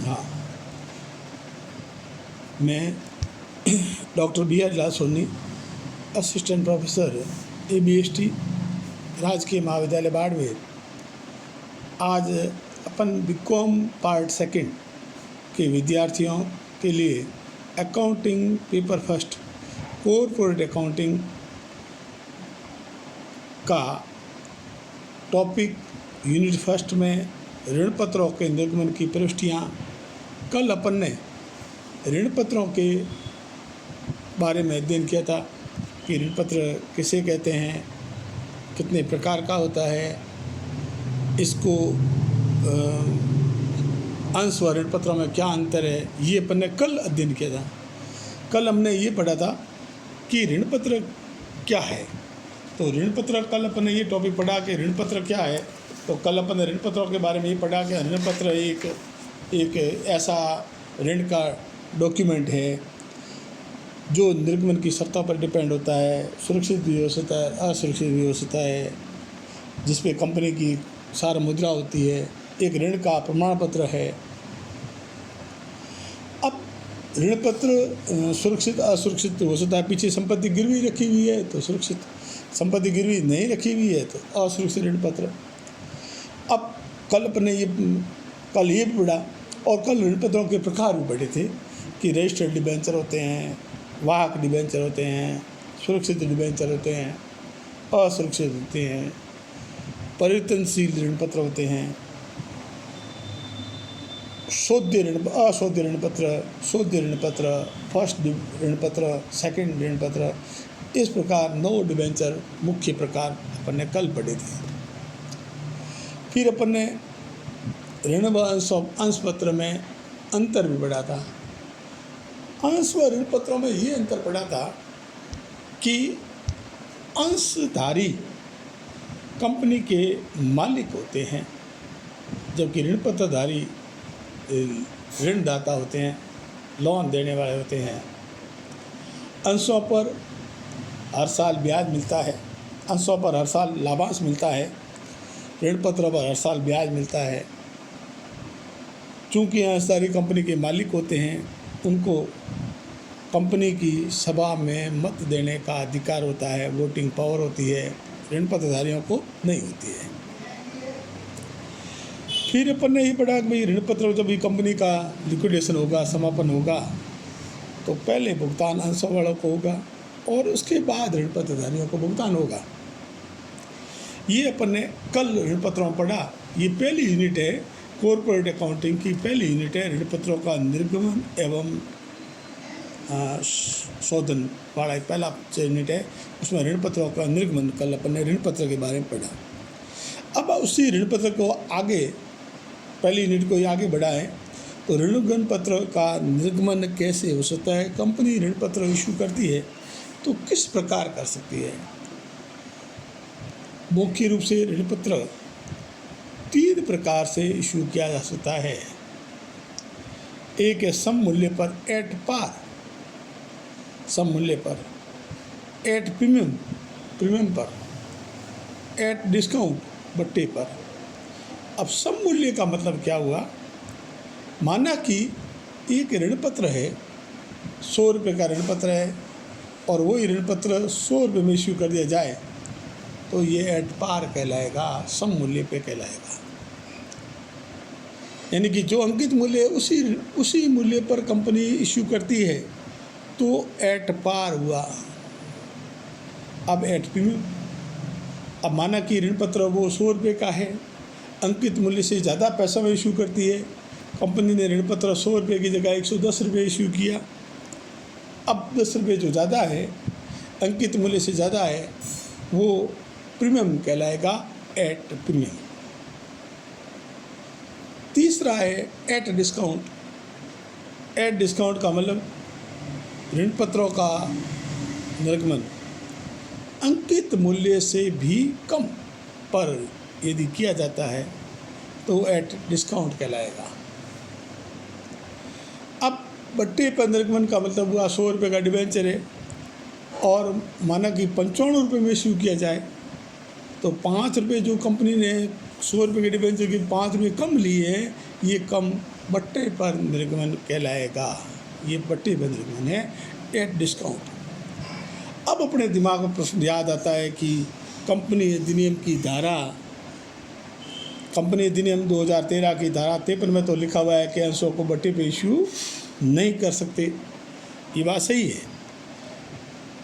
हाँ, मैं doctor B R Lal Soni, assistant professor ABST राजकीय महाविद्यालय बाड़मेर। आज अपन BCom पार्ट सेकंड के विद्यार्थियों के लिए accounting paper first corporate accounting का टॉपिक यूनिट फर्स्ट में ऋण पत्रों के निर्गमन की प्रविष्टियाँ। कल अपन ने ऋण पत्रों के बारे में अध्ययन किया था कि ऋण पत्र किसे कहते हैं, कितने प्रकार का होता है, इसको अंश व ऋण पत्रों में क्या अंतर है, ये अपन ने कल अध्ययन किया था। कल हमने ये पढ़ा था कि ऋण पत्र क्या है। तो ऋण पत्र, कल अपन ने ये टॉपिक पढ़ा कि ऋण पत्र क्या है। तो कल अपन ने ऋण पत्रों के बारे में ये पढ़ा कि ऋण पत्र एक ऐसा ऋण का डॉक्यूमेंट है जो निर्गमन की शर्तों पर डिपेंड होता है, सुरक्षित भी हो सकता है, असुरक्षित भी हो सकता है, जिसपे कंपनी की सार मुद्रा होती है, एक ऋण का प्रमाण पत्र है। अब ऋण पत्र सुरक्षित असुरक्षित हो सकता है। पीछे संपत्ति गिरवी रखी हुई है तो सुरक्षित, संपत्ति गिरवी नहीं रखी हुई है तो असुरक्षित ऋण पत्र। अब कल अपने ये भी पढ़ा और कल ऋण पत्रों के प्रकार भी पढ़े थे कि रजिस्टर्ड डिबेंचर होते हैं, वाहक डिबेंचर होते हैं, सुरक्षित डिबेंचर होते हैं, असुरक्षित होते हैं, परिवर्तनशील ऋण पत्र होते हैं, अशोध्य ऋण पत्र, फर्स्ट ऋण पत्र, सेकंड ऋण पत्र, इस प्रकार 9 डिबेंचर मुख्य प्रकार अपन ने कल पढ़े थे। फिर अपन ने ऋण व अंश पत्र में अंतर भी पढ़ा था। अंश व ऋण पत्रों में ये अंतर पड़ा था कि अंशधारी कंपनी के मालिक होते हैं, जबकि ऋण पत्रधारी ऋणदाता होते हैं, लोन देने वाले होते हैं। अंशों पर हर साल ब्याज मिलता है, अंशों पर हर साल लाभांश मिलता है, ऋण पत्रों पर हर साल ब्याज मिलता है। चूँकि अंशधारी कंपनी के मालिक होते हैं, उनको कंपनी की सभा में मत देने का अधिकार होता है, वोटिंग पावर होती है, ऋण पत्रधारियों को नहीं होती है। फिर अपन ने ये पढ़ा कि भाई ऋण पत्र जब ये कंपनी का लिक्विडेशन होगा, समापन होगा, तो पहले भुगतान अंशों वालों को होगा और उसके बाद ऋण पत्रधारियों को भुगतान होगा। ये अपन ने कल ऋण पत्रों में पढ़ा। ये पहली यूनिट है, कॉर्पोरेट अकाउंटिंग की पहली यूनिट है, ऋण पत्रों का निर्गमन एवं शोधन वाला एक पहला यूनिट है। उसमें ऋण पत्रों का निर्गमन, कल अपन ने ऋण पत्र के बारे में पढ़ा। अब उसी ऋण पत्र को आगे, पहली यूनिट को आगे बढ़ाएं तो ऋण पत्र का निर्गमन कैसे हो सकता है, कंपनी ऋण पत्र इशू करती है तो किस प्रकार कर सकती है। मुख्य रूप से ऋण पत्र 3 प्रकार से इशू किया जा सकता है। एक है सम मूल्य पर, एट पार, सम मूल्य पर, एट प्रीमियम पर, एट डिस्काउंट, बट्टे पर। अब सम मूल्य का मतलब क्या हुआ, माना कि एक ऋण पत्र है, 100 रुपये का ऋण पत्र है और वही ऋण पत्र 100 रुपये में इश्यू कर दिया जाए तो ये एट पार कहलाएगा, सम मूल्य पे कहलाएगा। यानी कि जो अंकित मूल्य है उसी मूल्य पर कंपनी इश्यू करती है तो एट पार हुआ। अब एट प्रीमियम, अब माना कि ऋण पत्र वो 100 रुपये का है, अंकित मूल्य से ज़्यादा पैसा में इशू करती है, कंपनी ने ऋण पत्र 100 रुपये की जगह 110 रुपये इशू किया। अब 10 रुपये जो ज़्यादा है, अंकित मूल्य से ज़्यादा है, वो प्रीमियम कहलाएगा, एट प्रीमियम। तीसरा है एट डिस्काउंट। एट डिस्काउंट का मतलब ऋण पत्रों का निर्गमन अंकित मूल्य से भी कम पर यदि किया जाता है तो एट डिस्काउंट कहलाएगा। अब बट्टे पर निर्गमन का मतलब हुआ 100 रुपये का डिबेंचर है और माना कि 55 रुपये में इश्यू किया जाए तो 5 रुपये जो कंपनी ने 100 रुपये के डिबेंचर के 5 रुपये कम लिए हैं, ये कम बट्टे पर निर्गमन कहलाएगा। ये बट्टे पर निर्गमन है एट डिस्काउंट। अब अपने दिमाग में प्रश्न याद आता है कि कंपनी अधिनियम की धारा, कंपनी अधिनियम 2013 की धारा 53 में तो लिखा हुआ है कि अंशों को बट्टे पे इशू नहीं कर सकते। ये बात सही है।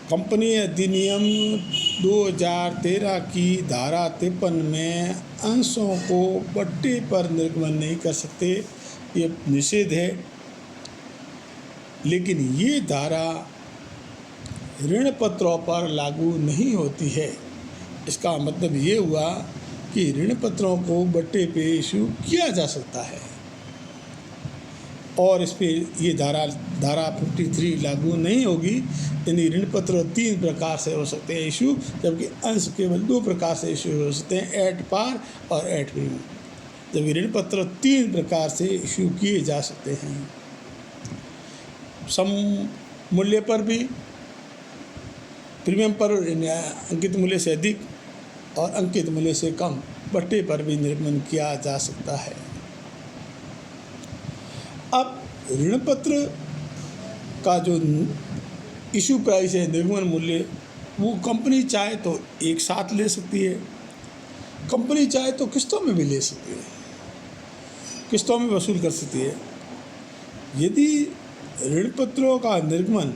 कंपनी अधिनियम 2013 की धारा 53 में अंशों को बट्टे पर निर्गमन नहीं कर सकते, ये निषेध है। लेकिन ये धारा ऋण पत्रों पर लागू नहीं होती है। इसका मतलब ये हुआ कि ऋण पत्रों को बट्टे पे इशू किया जा सकता है और इस पे ये धारा 53 लागू नहीं होगी। यानी ऋण पत्र 3 प्रकार से हो सकते हैं इशू, जबकि अंश केवल 2 प्रकार से इशू हो सकते हैं, एट पार और एट प्रीमियम। जबकि ऋण पत्र 3 प्रकार से इशू किए जा सकते हैं, सम मूल्य पर भी, प्रीमियम पर अंकित मूल्य से अधिक और अंकित मूल्य से कम बट्टे पर भी निर्गमन किया जा सकता है। अब ऋण पत्र का जो इशू प्राइस है, निर्गमन मूल्य, वो कंपनी चाहे तो एक साथ ले सकती है, कंपनी चाहे तो किस्तों में भी ले सकती है, किस्तों में वसूल कर सकती है। यदि ऋण पत्रों का निर्गमन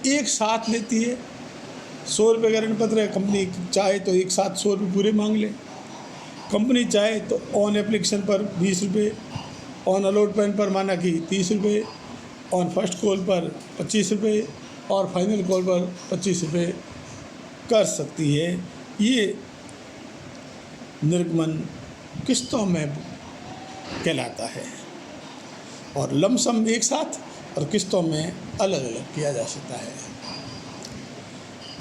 एक साथ लेती है, 100 रुपये का ऋण पत्र है, कंपनी चाहे तो एक साथ 100 रुपये पूरे मांग ले, कंपनी चाहे तो ऑन एप्लीकेशन पर 20 रुपये, ऑन अलॉटमेंट पर माना कि 30 रुपये, ऑन फर्स्ट कॉल पर 25 रुपये और फाइनल कॉल पर 25 रुपये कर सकती है। ये निर्गमन किस्तों में कहलाता है और लमसम एक साथ और किस्तों में अलग अलग किया जा सकता है।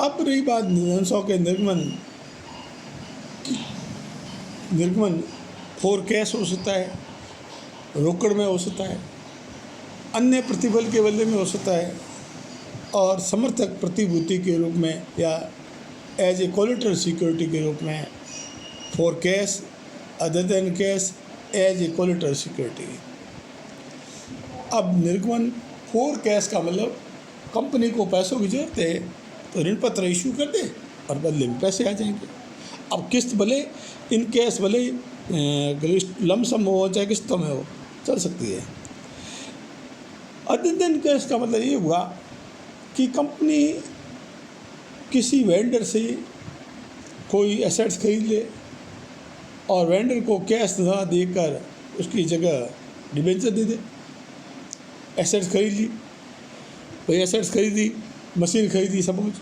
अब रही बात अंशों के निर्गमन फोर कैश हो सकता है, रोकड़ में हो सकता है, अन्य प्रतिफल के बदले में हो सकता है और समर्थक प्रतिभूति के रूप में या एज ए कोलेटरल सिक्योरिटी के रूप में, for cash, other than cash, as a collateral security. अब निर्गमन फॉर कैश का मतलब कंपनी को पैसों की जरूरत है तो ऋण पत्र इशू कर दे और बदले में पैसे आ जाएंगे। अब किस्त भले इन कैश भले लमसम हो चाहे किस्तों में हो, चल सकती है। अदर देन कैश का मतलब ये हुआ कि कंपनी किसी वेंडर से कोई एसेट्स खरीद ले और वेंडर को कैश ना देकर उसकी जगह डिबेंचर दे दे। एसेट्स खरीद ली, भाई एसेट्स खरीदी, मशीन खरीदी सपोज,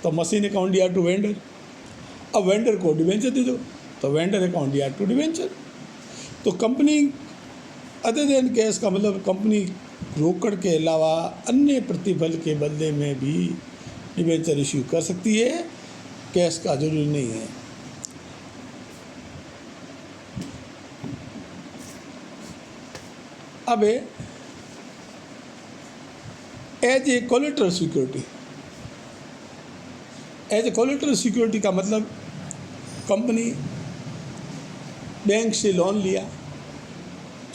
तो मशीन अकाउंट दिया टू वेंडर। अब वेंडर को डिबेंचर दे दो तो वेंडर अकाउंट दिया टू डिबेंचर। तो कंपनी अदर देन कैश का मतलब कंपनी रोकड़ के अलावा अन्य प्रतिफल के बदले में भी डिबेंचर इश्यू कर सकती है, कैश का जरूरी नहीं है। अब as a collateral security, as a collateral security का मतलब कंपनी बैंक से लोन लिया,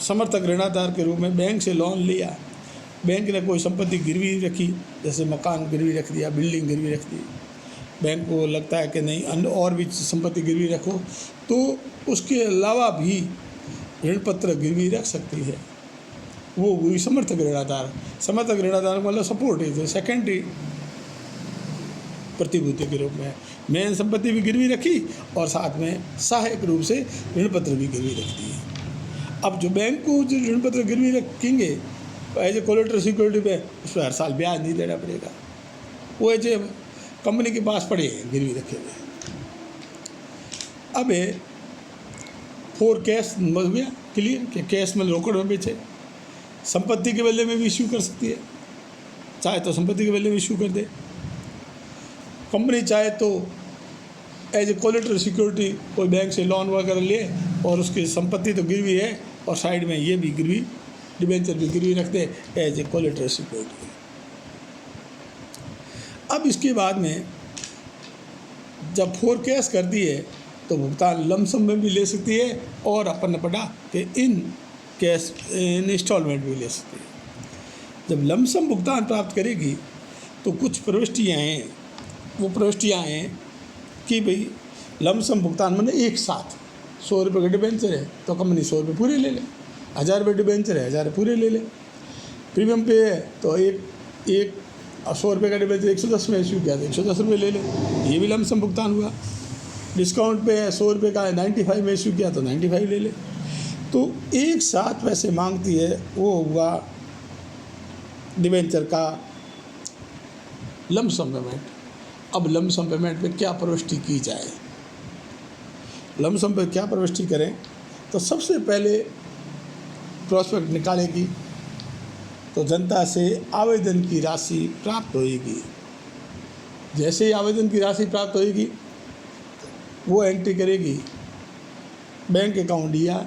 समर्थक ऋणाधार के रूप में बैंक से लोन लिया, बैंक ने कोई संपत्ति गिरवी रखी, जैसे मकान गिरवी रख दिया, बिल्डिंग गिरवी रख दी, बैंक को लगता है कि नहीं अन्य और भी संपत्ति गिरवी रखो, तो उसके अलावा भी ऋण पत्र गिरवी रख सकती है। वो हुई समर्थक ऋणाधार। समर्थक ऋणाधार मतलब सपोर्ट है, सेकेंडरी प्रतिभूति के रूप में मेन संपत्ति भी गिरवी रखी और साथ में सहायक रूप से ऋण पत्र भी गिरवी रखती है। अब जो बैंक को जो ऋण पत्र गिरवी रखेंगे एज ए कोलेटरल सिक्योरिटी पे, उस पर हर साल ब्याज नहीं देना पड़ेगा, वो एज ए कंपनी के पास पड़े गिरवी रखे हुए। अब फॉर कैश हो गया क्लियर कि कैश में रोकड़ में बेचे, संपत्ति के बदले में भी इश्यू कर सकती है, चाहे तो संपत्ति के बदले में इश्यू कर दे, कंपनी चाहे तो एज ए कोलेटरल सिक्योरिटी कोई बैंक से लोन वगैरह ले और उसकी संपत्ति तो गिरवी है और साइड में ये भी गिरवी डिबेंचर भी गिरवी रख दे एज ए कोलेटरल सिक्योरिटी। अब इसके बाद में जब फोरकास्ट कर दिए तो भुगतान लमसम में भी ले सकती है और अपन ने पढ़ा कि इन कैश इन इंस्टॉलमेंट भी ले सकती है। जब लमसम भुगतान प्राप्त करेगी तो कुछ प्रविष्टियाँ हैं, वो प्रविष्टियाँ हैं कि भाई लमसम भुगतान मैंने एक साथ 100 रुपये का डिबेंचर है तो कंपनी 100 रुपये पूरे ले ले, 1000 रुपये डिबेंचर है 1000 पूरे ले ले। प्रीमियम पे है तो एक 100 रुपये का डिबेंचर 110 में इशू किया तो 110 रुपये ले ले, ये भी लमसम भुगतान हुआ। डिस्काउंट पे है 100 रुपये का 95 में इशू किया तो 95 ले ले। तो एक साथ पैसे मांगती है, वो हुआ डिबेंचर का लमसम पेमेंट। अब लमसम पेमेंट पे क्या प्रविष्टि की जाए, लमसम पे क्या प्रविष्टि करें, तो सबसे पहले प्रोस्पेक्ट निकालेगी तो जनता से आवेदन की राशि प्राप्त होगी। जैसे ही आवेदन की राशि प्राप्त होगी वो एंट्री करेगी बैंक अकाउंट या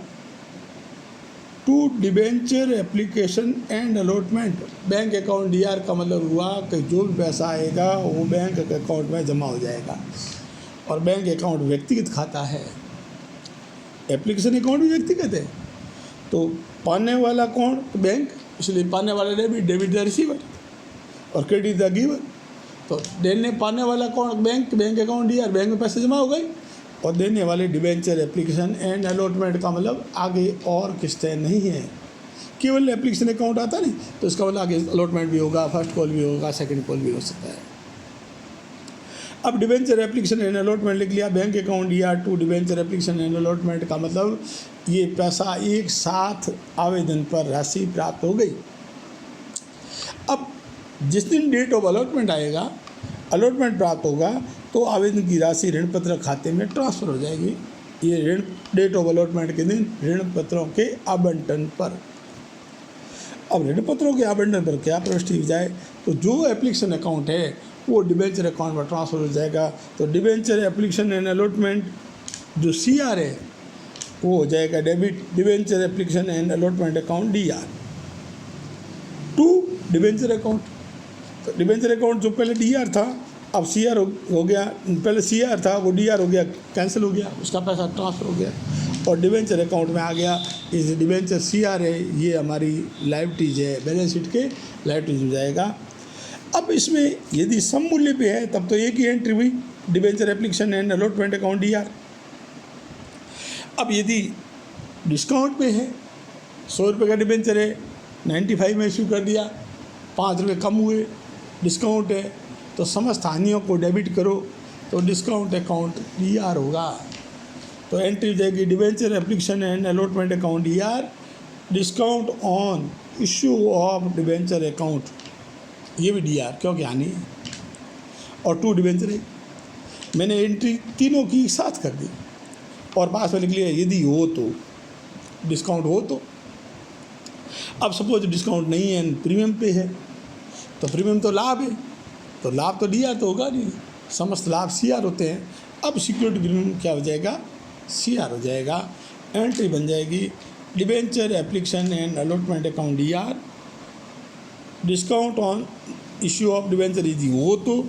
to debenture application and allotment. Bank account DR का मतलब हुआ कि जो भी पैसा आएगा वो बैंक अकाउंट में जमा हो जाएगा। और बैंक अकाउंट व्यक्तिगत खाता है, एप्लीकेशन अकाउंट भी व्यक्तिगत है। तो पाने वाला कौन? बैंक, इसलिए पाने वाला डेबिट द रिसीवर और क्रेडिट द गिवर। तो देने पाने वाला कौन? बैंक अकाउंट डीआर, बैंक में पैसे जमा हो गए। और देने वाले डिबेंचर एप्लीकेशन एंड अलॉटमेंट का मतलब आगे और किस्तें नहीं है, केवल एप्लीकेशन अकाउंट आता नहीं तो इसका मतलब आगे अलॉटमेंट भी होगा, फर्स्ट कॉल भी होगा, सेकंड कॉल भी हो सकता है। अब डिबेंचर एप्लीकेशन एंड अलॉटमेंट लिख लिया, बैंक अकाउंट या to debenture application and allotment का मतलब ये पैसा एक साथ आवेदन पर राशि प्राप्त हो गई। अब जिस दिन डेट ऑफ अलॉटमेंट आएगा, अलॉटमेंट प्राप्त होगा तो आवेदन की राशि ऋण पत्र खाते में ट्रांसफ़र हो जाएगी। ये ऋण डेट ऑफ अलॉटमेंट के दिन ऋण पत्रों के आवंटन पर। अब ऋण पत्रों के आवंटन पर क्या प्रविष्टि की जाए, तो जो एप्लीकेशन अकाउंट है वो डिबेंचर अकाउंट में ट्रांसफ़र हो जाएगा। तो डिबेंचर एप्लीकेशन एंड अलॉटमेंट जो CR है वो हो जाएगा debit debenture application and allotment account DR to debenture account. तो डिबेंचर अकाउंट जो पहले DR था अब CR हो गया, पहले CR था वो DR हो गया, कैंसिल हो गया, उसका पैसा ट्रांसफ़र हो गया और डिबेंचर अकाउंट में आ गया। इस डिबेंचर CR है, ये हमारी लायबिलिटीज है, बैलेंस शीट के लायबिलिटीज हो जाएगा। अब इसमें यदि सम मूल्य पे है तब तो एक ही एंट्री हुई, debenture application and allotment account DR। अब यदि डिस्काउंट पे है, 100 रुपये का डिबेंचर है, 95 में इशू कर दिया, 5 रुपये कम हुए, डिस्काउंट है तो समस्त हानियों को डेबिट करो तो डिस्काउंट अकाउंट DR होगा। तो एंट्री हो जाएगी debenture application and allotment account DR, discount on issue of debenture account, ये भी DR क्योंकि हानि है और टू डिबेंचर है। मैंने एंट्री तीनों की साथ कर दी और पास में लिख लिया यदि हो तो, डिस्काउंट हो तो। अब सपोज डिस्काउंट नहीं है, प्रीमियम पे है, तो प्रीमियम तो लाभ है, तो लाभ तो DR तो होगा नहीं, समस्त लाभ CR होते हैं। अब सिक्योरिटी प्रीमियम क्या हो जाएगा? CR हो जाएगा। एंट्री बन जाएगी debenture application and allotment account DR, discount on issue of debenture यदि हो तो,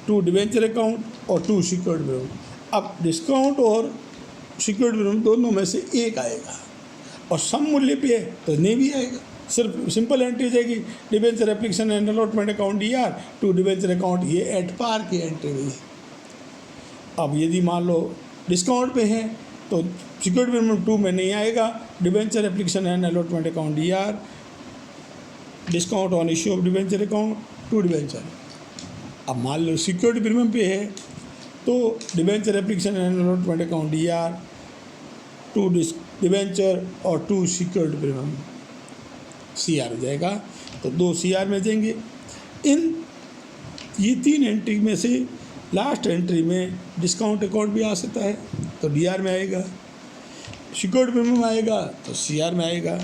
टू डिबेंचर अकाउंट और टू सिक्योरिटी प्रीमियम। अब डिस्काउंट और सिक्योरिटी प्रीमियम दोनों में से एक आएगा और सम मूल्य पे है तो नहीं भी आएगा, सिर्फ सिंपल एंट्री हो जाएगी debenture application and allotment account DR to debenture account, ये एट पार की एंट्री हुई। अब यदि मान लो डिस्काउंट पे है तो सिक्योरिटी प्रीमियम 2 में नहीं आएगा, debenture application and allotment account DR, discount on issue of debenture account to debenture. अब मान लो सिक्योरिटी प्रीमियम पे है तो debenture application and allotment account DR to debenture और टू सिक्योरिटी प्रीमियम CR हो जाएगा। तो 2 CR में जाएंगे। ये 3 एंट्री में से लास्ट एंट्री में डिस्काउंट अकाउंट भी आ सकता है तो DR में आएगा, सिक्योरिटी प्रीमियम आएगा तो CR में आएगा,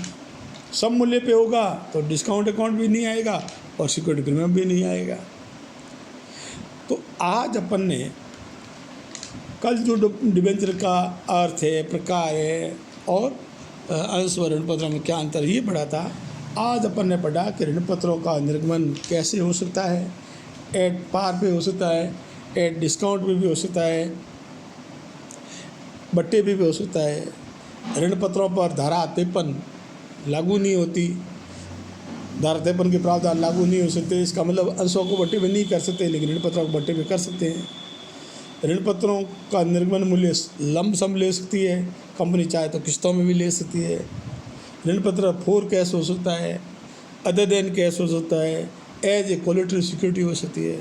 सम मूल्य पे होगा तो डिस्काउंट अकाउंट भी नहीं आएगा और सिक्योरिटी प्रीमियम भी नहीं आएगा। तो आज अपन ने कल जो डिबेंचर का अर्थ है, प्रकार है और अंश व ऋण पत्रों में क्या अंतर, ये पढ़ा था। आज अपन ने पढ़ा कि ऋण पत्रों का निर्गमन कैसे हो सकता है, एट पार पे हो सकता है, एट डिस्काउंट पे भी हो सकता है, बट्टे भी हो सकता है। ऋण पत्रों पर धारा 53 लागू नहीं होती, धारा 53 के प्रावधान लागू नहीं हो सकते। इसका मतलब अंशों को बट्टे में नहीं कर सकते, लेकिन ऋण पत्रों को बट्टे में कर सकते हैं। ऋण पत्रों का निर्गमन मूल्य लंप सम ले सकती है, कंपनी चाहे तो किस्तों में भी ले सकती है। ऋण पत्र फोर कैश हो सकता है, अदर देन कैश हो सकता है, एज ए कोलेटरल सिक्योरिटी हो सकती है।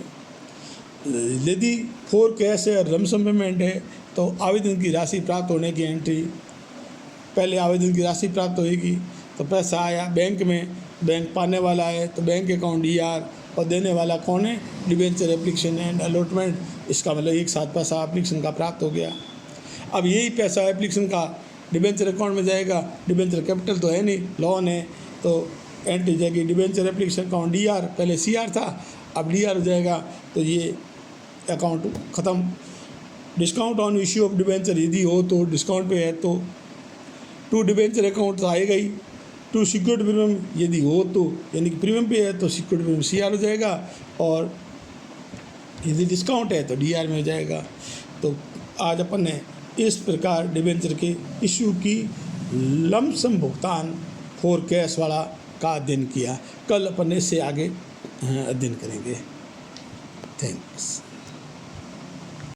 यदि फोर कैश है और लंप सम पेमेंट है तो आवेदन की राशि प्राप्त होने की एंट्री, पहले आवेदन की राशि प्राप्त होएगी तो पैसा आया बैंक में, बैंक पाने वाला है तो बैंक अकाउंट ER, और देने वाला कौन है, डिबेंचर एप्लीकेशन एंड अलॉटमेंट। इसका मतलब एक साथ पैसा एप्लीकेशन का प्राप्त हो गया। अब यही पैसा एप्लीकेशन का डिबेंचर अकाउंट में जाएगा। डिबेंचर कैपिटल तो है नहीं, लोन है, तो एंट्री जाएगी डिबेंचर एप्लीकेशन अकाउंट DR, पहले CR था अब DR हो जाएगा, तो ये अकाउंट ख़त्म। Discount on issue of debenture यदि हो तो डिस्काउंट पे है तो टू डिबेंचर अकाउंट तो आएगा ही। टू सिक्योरिटी प्रीमियम यदि हो तो, यानी कि प्रीमियम पे है तो सिक्योरिटी प्रीमियम CR हो जाएगा, और यदि डिस्काउंट है तो DR में हो जाएगा। तो आज अपन ने इस प्रकार डिबेंचर के इशू की लंप सम भुगतान फोर कैश वाला का अध्ययन किया। कल अपन इससे आगे अध्ययन करेंगे। थैंक्स।